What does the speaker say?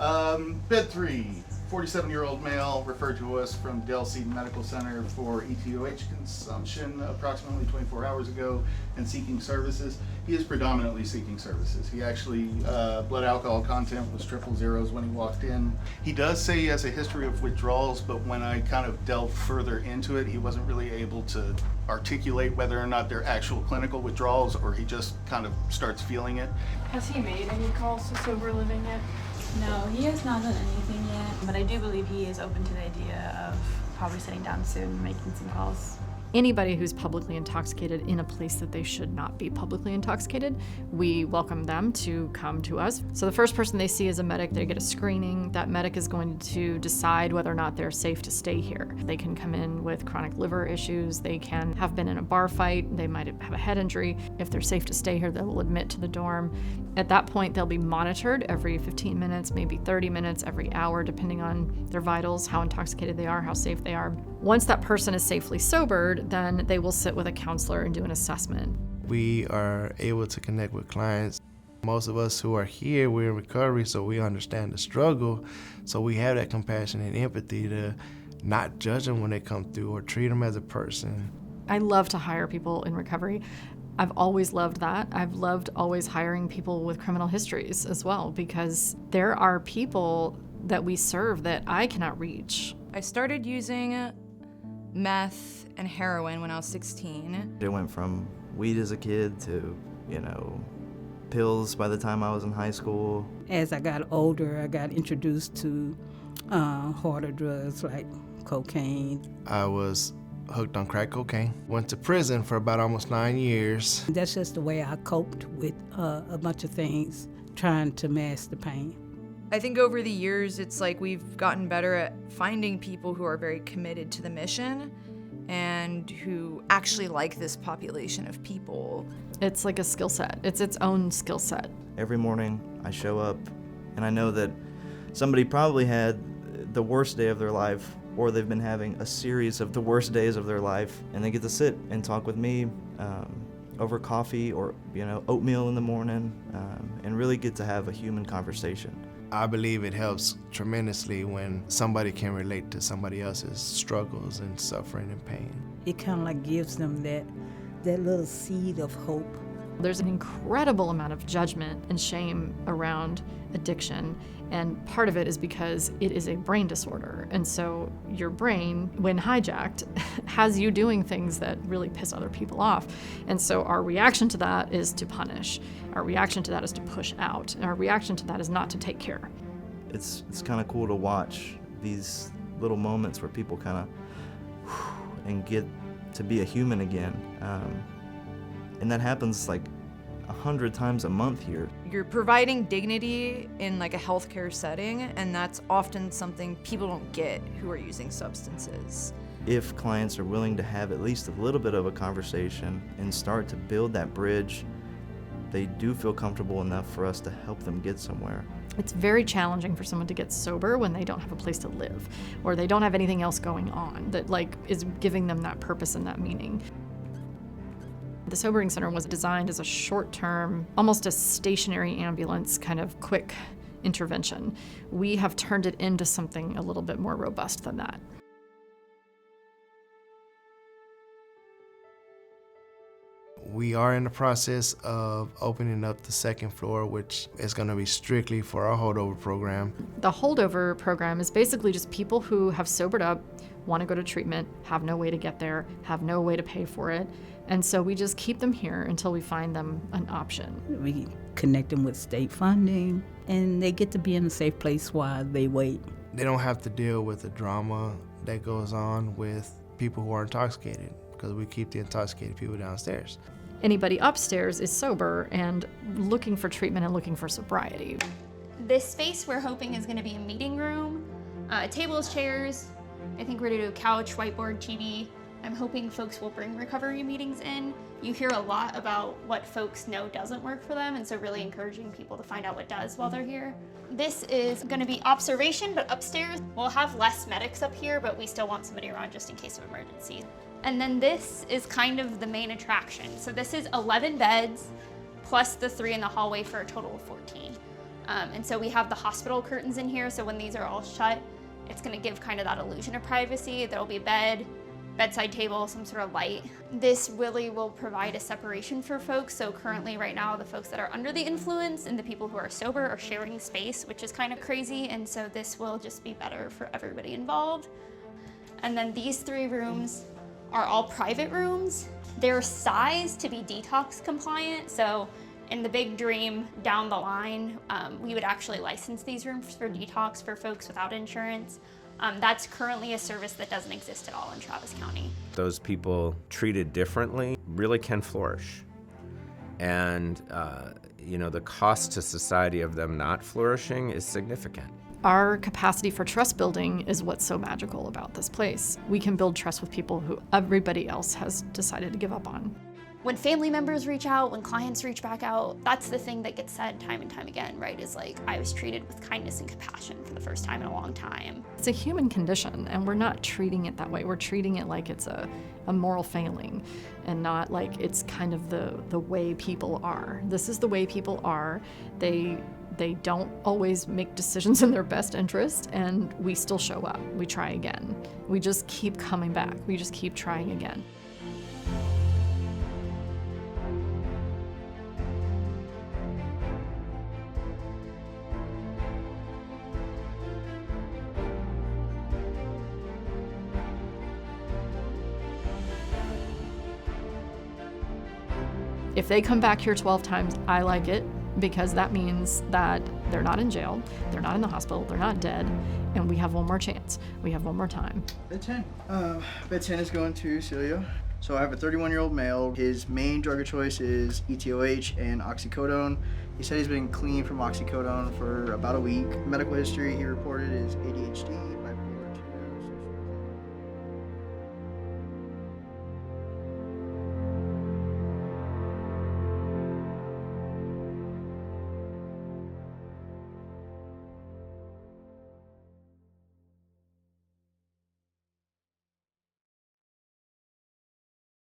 Bed 3, 47-year-old male referred to us from Dell Seton Medical Center for ETOH consumption approximately 24 hours ago and seeking services. He is predominantly seeking services. He actually, blood alcohol content was triple zeros when he walked in. He does say he has a history of withdrawals, but when I kind of delved further into it, he wasn't really able to articulate whether or not they're actual clinical withdrawals or he just kind of starts feeling it. Has he made any calls to sober living yet? No, he has not done anything yet, but I do believe he is open to the idea of probably sitting down soon and making some calls. Anybody who's publicly intoxicated in a place that they should not be publicly intoxicated, we welcome them to come to us. So the first person they see is a medic. They get a screening. That medic is going to decide whether or not they're safe to stay here. They can come in with chronic liver issues. They can have been in a bar fight. They might have a head injury. If they're safe to stay here, they will admit to the dorm. At that point, they'll be monitored every 15 minutes, maybe 30 minutes, every hour, depending on their vitals, how intoxicated they are, how safe they are. Once that person is safely sobered, then they will sit with a counselor and do an assessment. We are able to connect with clients. Most of us who are here, we're in recovery, so we understand the struggle. So we have that compassion and empathy to not judge them when they come through or treat them as a person. I love to hire people in recovery. I've always loved that. I've loved always hiring people with criminal histories as well, because there are people that we serve that I cannot reach. I started using meth and heroin when I was 16. It went from weed as a kid to, pills by the time I was in high school. As I got older, I got introduced to harder drugs like cocaine. I was hooked on crack cocaine. Went to prison for about almost 9 years. That's just the way I coped with a bunch of things, trying to mask the pain. I think over the years, it's like we've gotten better at finding people who are very committed to the mission and who actually like this population of people. It's like a skill set. It's its own skill set. Every morning I show up and I know that somebody probably had the worst day of their life, or they've been having a series of the worst days of their life, and they get to sit and talk with me over coffee or oatmeal in the morning, and really get to have a human conversation. I believe it helps tremendously when somebody can relate to somebody else's struggles and suffering and pain. It kind of like gives them that little seed of hope. There's an incredible amount of judgment and shame around addiction, and part of it is because it is a brain disorder. And so your brain, when hijacked, has you doing things that really piss other people off. And so our reaction to that is to punish. Our reaction to that is to push out. And our reaction to that is not to take care. It's kind of cool to watch these little moments where people kind of and get to be a human again. And that happens like 100 times a month here. You're providing dignity in like a healthcare setting, and that's often something people don't get who are using substances. If clients are willing to have at least a little bit of a conversation and start to build that bridge, they do feel comfortable enough for us to help them get somewhere. It's very challenging for someone to get sober when they don't have a place to live, or they don't have anything else going on that is giving them that purpose and that meaning. The Sobering Center was designed as a short-term, almost a stationary ambulance kind of quick intervention. We have turned it into something a little bit more robust than that. We are in the process of opening up the second floor, which is going to be strictly for our holdover program. The holdover program is basically just people who have sobered up, want to go to treatment, have no way to get there, have no way to pay for it. And so we just keep them here until we find them an option. We connect them with state funding, and they get to be in a safe place while they wait. They don't have to deal with the drama that goes on with people who are intoxicated, because we keep the intoxicated people downstairs. Anybody upstairs is sober and looking for treatment and looking for sobriety. This space we're hoping is going to be a meeting room, tables, chairs. I think we're going to do a couch, whiteboard, TV. I'm hoping folks will bring recovery meetings in. You hear a lot about what folks know doesn't work for them, and so really encouraging people to find out what does while they're here. This is going to be observation, but upstairs. We'll have less medics up here, but we still want somebody around just in case of emergency. And then this is kind of the main attraction. So this is 11 beds, plus the 3 in the hallway for a total of 14. And so we have the hospital curtains in here, so when these are all shut, it's gonna give kind of that illusion of privacy. There'll be a bed, bedside table, some sort of light. This really will provide a separation for folks. So currently right now, the folks that are under the influence and the people who are sober are sharing space, which is kind of crazy. And so this will just be better for everybody involved. And then these 3 rooms are all private rooms. They're sized to be detox compliant. So in the big dream down the line, we would actually license these rooms for detox for folks without insurance. That's currently a service that doesn't exist at all in Travis County. Those people treated differently really can flourish. And, the cost to society of them not flourishing is significant. Our capacity for trust building is what's so magical about this place. We can build trust with people who everybody else has decided to give up on. When family members reach out, when clients reach back out, that's the thing that gets said time and time again, right? Is like, I was treated with kindness and compassion for the first time in a long time. It's a human condition, and we're not treating it that way. We're treating it like it's a moral failing and not like it's kind of the way people are. This is the way people are. They don't always make decisions in their best interest, and we still show up. We try again. We just keep coming back. We just keep trying again. If they come back here 12 times, I like it, because that means that they're not in jail, they're not in the hospital, they're not dead, and we have one more chance. We have one more time. Bed 10. Bed 10 is going to Celio. So I have a 31-year-old male. His main drug of choice is ETOH and oxycodone. He said he's been clean from oxycodone for about a week. Medical history he reported is ADHD, bipolar